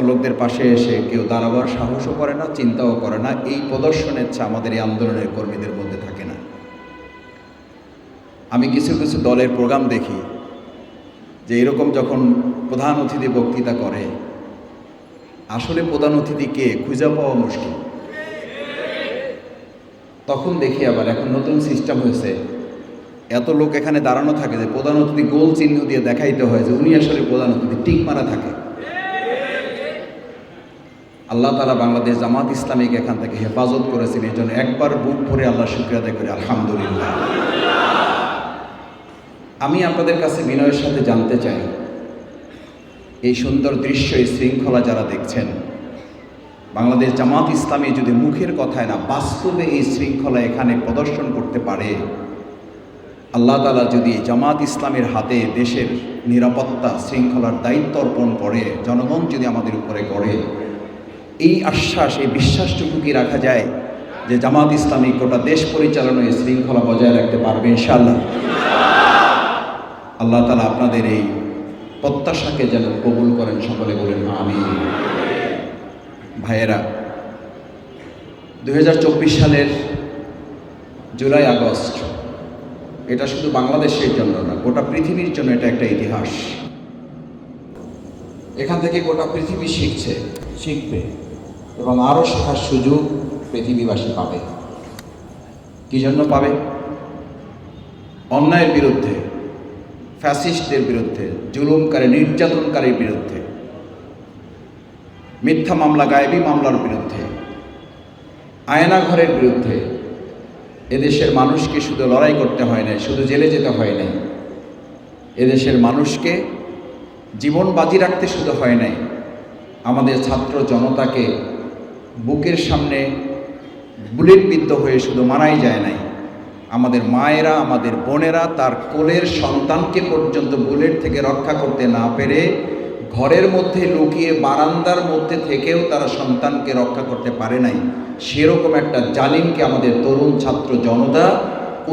লোকদের পাশে এসে কেউ দাঁড়াবার সাহসও করে না, চিন্তাও করে না। এই প্রদর্শনের ইচ্ছা আমাদের এই আন্দোলনের কর্মীদের মধ্যে থাকে না। আমি কিছু কিছু দলের প্রোগ্রাম দেখি যে এরকম যখন প্রধান অতিথি বক্তৃতা করে, আসলে প্রধান অতিথি কে খুঁজে পাওয়া মুশকিল। তখন দেখি আবার এখন নতুন সিস্টেম হয়েছে, এত লোক এখানে দাঁড়ানো থাকে যে প্রধান অতিথি গোল চিহ্ন দিয়ে দেখাইতে হয় যে উনি আসলে প্রধান অতিথি, টিক মারা থাকে। আল্লাহ তাআলা বাংলাদেশ জামাত ইসলামীকে এখান থেকে হেফাজত করেছেন, এই জন্য একবার বুক ভরে আল্লাহ শুকরিয়া আদায় করি, আলহামদুলিল্লাহ। আমি আপনাদের কাছে বিনয়ের সাথে জানতে চাই, এই সুন্দর দৃশ্য, এই শৃঙ্খলা যারা দেখছেন, বাংলাদেশ জামাত ইসলামী যদি মুখের কথায় না বাস্তবে এই শৃঙ্খলা এখানে প্রদর্শন করতে পারে, আল্লাহ তাআলা যদি জামাত ইসলামের হাতে দেশের নিরাপত্তা শৃঙ্খলার দায়িত্ব অর্পণ করে, জনগণ যদি আমাদের উপরে করে, এই আশ্বাস, এই বিশ্বাসটুকু কি রাখা যায় যে জামাত ইসলামী গোটা দেশ পরিচালনায় শৃঙ্খলা বজায় রাখতে পারবে ইনশাআল্লাহ? আল্লাহ তাআলা আপনাদের এই প্রত্যাশাকে যেন কবুল করেন, সকলে বলেন আমিন। ভাইয়েরা, 2024 সালের জুলাই আগস্ট এটা শুধু বাংলাদেশের জন্য না, গোটা পৃথিবীর জন্য এটা একটা ইতিহাস। এখান থেকে গোটা পৃথিবী শিখবে এবং আরও শেখার সুযোগ পৃথিবীবাসী পাবে। কি জন্য পাবে? অন্যায়ের বিরুদ্ধে, ফ্যাসিস্টদের বিরুদ্ধে, জুলুমকারী নির্যাতনকারীর বিরুদ্ধে, মিথ্যা মামলা গায়েবী মামলার বিরুদ্ধে, আয়নাঘরের বিরুদ্ধে এদেশের মানুষকে শুধু লড়াই করতে হয় নাই, শুধু জেলে যেতে হয় নাই, এদেশের মানুষকে জীবন বাজি রাখতে শুধু হয় নাই, আমাদের ছাত্র জনতাকে বুকের সামনে বুলেট বিদ্ধ হয়ে শুধু মারাই যায় নাই, আমাদের মায়েরা, আমাদের বোনেরা তার কোলের সন্তানকে পর্যন্ত বুলেট থেকে রক্ষা করতে না পেরে ঘরের মধ্যে লুকিয়ে বারান্দার মধ্যে থেকেও তারা সন্তানকে রক্ষা করতে পারে নাই। সেরকম একটা জালিমকে আমাদের তরুণ ছাত্র জনতা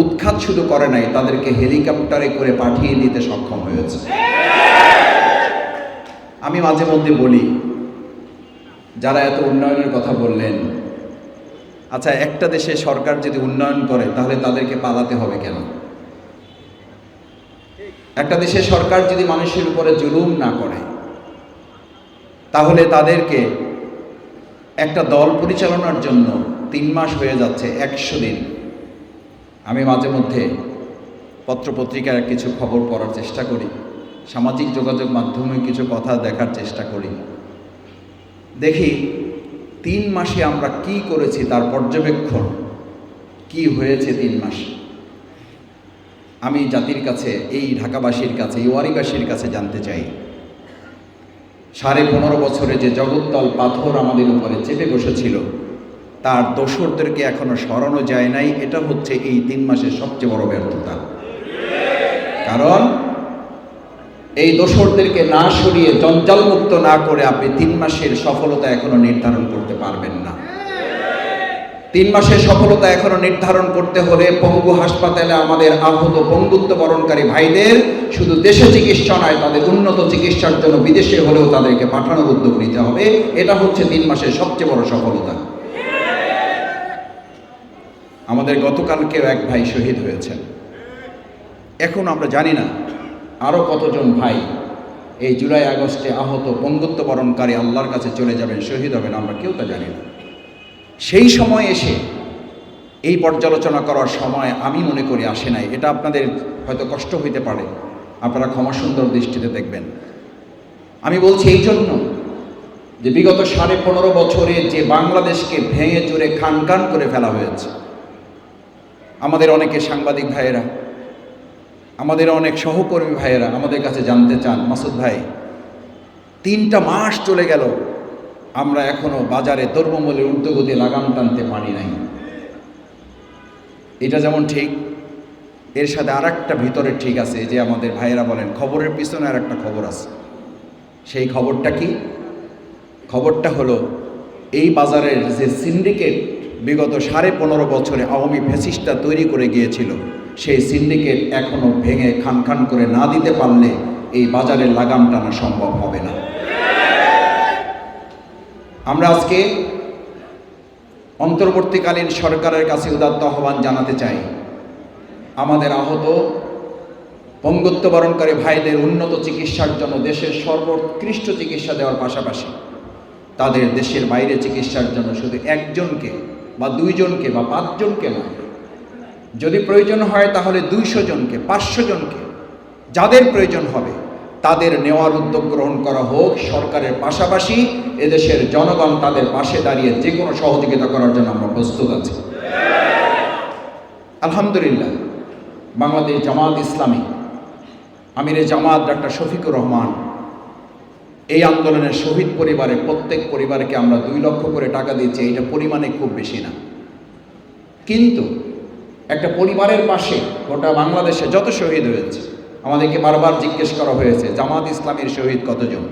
উৎখাত শুধু করে নাই, তাদেরকে হেলিকপ্টারে করে পাঠিয়ে দিতে সক্ষম হয়েছে। আমি মাঝে মধ্যে বলি, যারা এত উন্নয়নের কথা বললেন, আচ্ছা একটা দেশে সরকার যদি উন্নয়ন করে তাহলে তাদেরকে পালাতে হবে কেন? একটা দেশে সরকার যদি মানুষের উপরে জুলুম না করে তাহলে তাদেরকে একটা দল পরিচালনার জন্য 3 মাস হয়ে যাচ্ছে, 100 দিন। আমি মাঝে মধ্যে পত্রপত্রিকার কিছু খবর পড়ার চেষ্টা করি, সামাজিক যোগাযোগ মাধ্যমে কিছু কথা দেখার চেষ্টা করি, দেখি 3 মাসে আমরা কি করেছি তার পর্যবেক্ষণ, কি হয়েছে 3 মাসে। আমি জাতির কাছে, এই ঢাকাবাসীর কাছে, এই ওয়ারিবাসীর কাছে জানতে চাই, 15.5 বছরে যে জগদ্দল পাথর আমাদের উপরে চেপে বসেছিল তার দোসরদেরকে এখনো সরানো যায় নাই। এটা হচ্ছে এই 3 মাসের সবচেয়ে বড় ব্যর্থতা। কারণ এই দোসরদেরকে না সরিয়ে, জঞ্জালমুক্ত না করে আপনি 3 মাসের সফলতা এখনো নির্ধারণ করতে পারবেন না। 3 মাসের সফলতা এখনো নির্ধারণ করতে হলে পঙ্গু হাসপাতালে আমাদের আহত পঙ্গুত্ব বরণকারী ভাইদের শুধু দেশে চিকিৎসা নয়, তাদের উন্নত চিকিৎসার জন্য বিদেশে হলেও তাদেরকে পাঠানোর উদ্যোগ নিতে হবে। এটা হচ্ছে 3 মাসের সবচেয়ে বড় সফলতা। আমাদের গতকালকেও এক ভাই শহীদ হয়েছেন। এখন আমরা জানি না আরও কতজন ভাই এই জুলাই আগস্টে আহত পঙ্গুত্ব বরণকারী আল্লাহর কাছে চলে যাবেন, শহীদ হবেন, আমরা কেউ তা জানি না। সেই সময় এসে এই পর্যালোচনা করার সময় আমি মনে করি আসে নাই। এটা আপনাদের হয়তো কষ্ট হইতে পারে, আপনারা ক্ষমা সুন্দর দৃষ্টিতে দেখবেন। আমি বলছি এই জন্য যে বিগত 15.5 বছরে যে বাংলাদেশকে ভেঙে চুরে খান খান করে ফেলা হয়েছে, আমাদের অনেকে সাংবাদিক ভাইয়েরা, আমাদের অনেক সহকর্মী ভাইয়েরা আমাদের কাছে জানতে চান, মাসুদ ভাই 3টা মাস চলে গেল, আমরা এখনো বাজারে দ্রব্যমূল্যের ঊর্ধ্বগতি লাগাম টানতে পারি নাই। এটা যেমন ঠিক, এর সাথে আরেকটা ভিতরে ঠিক আছে, যে আমাদের ভাইয়েরা বলেন খবরের পিছনে আর একটা খবর আছে। সেই খবরটা কি? খবরটা হলো এই বাজারের যে সিন্ডিকেট বিগত 15.5 বছরে আওয়ামী ফ্যাসিস্টরা তৈরি করে গিয়েছিল, সেই সিন্ডিকেট এখনো ভেঙে খান খান করে না দিতে পারলে এই বাজারের লাগাম টানা সম্ভব হবে না। আমরা আজকে অন্তর্বর্তীকালীন সরকারের কাছে উদাত্ত আহ্বান জানাতে চাই, আমাদের আহত পঙ্গুত্ব বরণকারী ভাইদের উন্নত চিকিৎসার জন্য দেশের সর্বোৎকৃষ্ট চিকিৎসা দেওয়ার পাশাপাশি তাদের দেশের বাইরে চিকিৎসার জন্য শুধু একজনকে বা দুইজনকে বা পাঁচজনকে নয়, যদি প্রয়োজন হয় তাহলে 200 জনকে, 500 জনকে, যাদের প্রয়োজন হবে তাদের নেওয়ার উদ্যোগ গ্রহণ করা হোক। সরকারের পাশাপাশি এদেশের জনগণ তাদের পাশে দাঁড়িয়ে যে কোনো সহযোগিতা করার জন্য আমরা প্রস্তুত আছি। আলহামদুলিল্লাহ, বাংলাদেশ জামাত ইসলামী আমিরে জামাত ডক্টর শফিকুর রহমান এই আন্দোলনের শহীদ পরিবারে প্রত্যেক পরিবারকে আমরা 2 লক্ষ করে টাকা দিয়েছি। এটা পরিমাণে খুব বেশি না, কিন্তু একটা পরিবারের পাশে গোটা বাংলাদেশে যত শহীদ হয়েছে, আমাদেরকে বারবার জিজ্ঞেস করা হয়েছে জামাত ইসলামের শহীদ কতজন,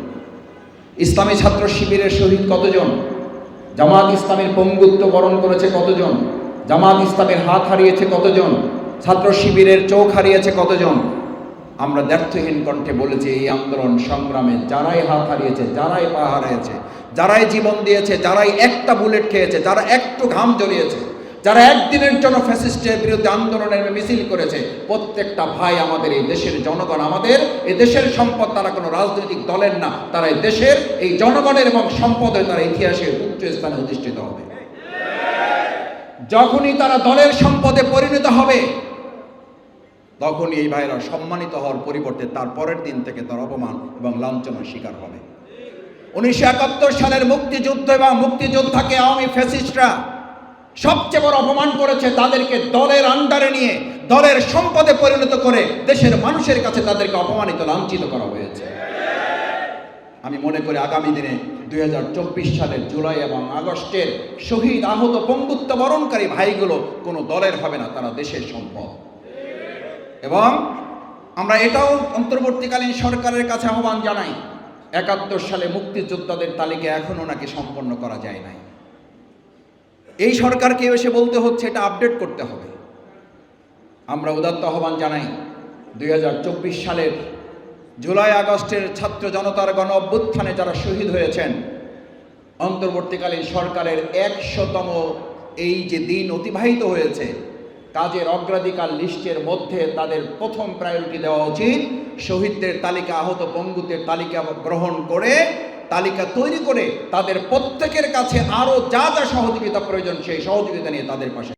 ইসলামী ছাত্র শিবিরের শহীদ কতজন, জামাত ইসলামের পঙ্গুত্ব বরণ করেছে কতজন, জামাত ইসলামের হাত হারিয়েছে কতজন, ছাত্র শিবিরের চোখ হারিয়েছে কতজন। আমরা দ্ব্যর্থহীন কণ্ঠে বলেছি, এই আন্দোলন সংগ্রামে যারাই হাত হারিয়েছে, যারাই পা হারিয়েছে, যারাই জীবন দিয়েছে, যারাই একটা বুলেট খেয়েছে, যারা একটু ঘাম জ্বলিয়েছে, যারা একদিনের জন্য ফ্যাসিস্টের বিরুদ্ধে আন্দোলনের মিছিল করেছে, প্রত্যেকটা ভাই আমাদের এই দেশের জনগণ, আমাদের এই দেশের সম্পদ। তারা কোনো রাজনৈতিক দলের না, তারা এই দেশের এই জনগণের এবং সম্পদের, তারা ইতিহাসের উচ্চ স্থানে অধিষ্ঠিত হবে। যখনই তারা দলের সম্পদে পরিণত হবে, তখনই এই ভাইরা সম্মানিত হওয়ার পরিবর্তে তার পরের দিন থেকে তার অপমান এবং লাঞ্ছনার শিকার হবে। 1971 সালের মুক্তিযুদ্ধ এবং মুক্তিযোদ্ধাকে আওয়ামী ফ্যাসিস্টরা সবচেয়ে বড় অপমান করেছে। তাদেরকে দলের আন্ডারে নিয়ে দলের সম্পদে পরিণত করে দেশের মানুষের কাছে তাদেরকে অপমানিত, লাঞ্ছিত করা হয়েছে। আমি মনে করি আগামী দিনে 2024 সালের জুলাই এবং আগস্টের শহীদ, আহত, পঙ্গুত্ব বরণকারী ভাইগুলো কোনো দলের হবে না, তারা দেশের সম্পদ। এবং আমরা এটাও অন্তর্বর্তীকালীন সরকারের কাছে আহ্বান জানাই, 71 সালে মুক্তিযোদ্ধাদের তালিকা এখনো নাকি সম্পন্ন করা যায় নাই। এই সরকারকে এসে বলতে হচ্ছে এটা আপডেট করতে হবে। আমরা উদাত্ত আহ্বান জানাই, 2024 সালের জুলাই আগস্টের ছাত্র জনতার গণ অভ্যুত্থানে যারা শহীদ হয়েছেন, অন্তর্বর্তীকালীন সরকারের 100তম এই যে দিন অতিবাহিত হয়েছে, কাজের অগ্রাধিকার লিস্টের মধ্যে তাদের প্রথম প্রায়োরিটি দেওয়া উচিত শহীদদের তালিকা, আহত পঙ্গুদের তালিকা গ্রহণ করে, তালিকা তৈরি করে তাদের প্রত্যেকের কাছে আরও যা যা সহযোগিতা প্রয়োজন সেই সহযোগিতা নিয়ে তাদের পাশে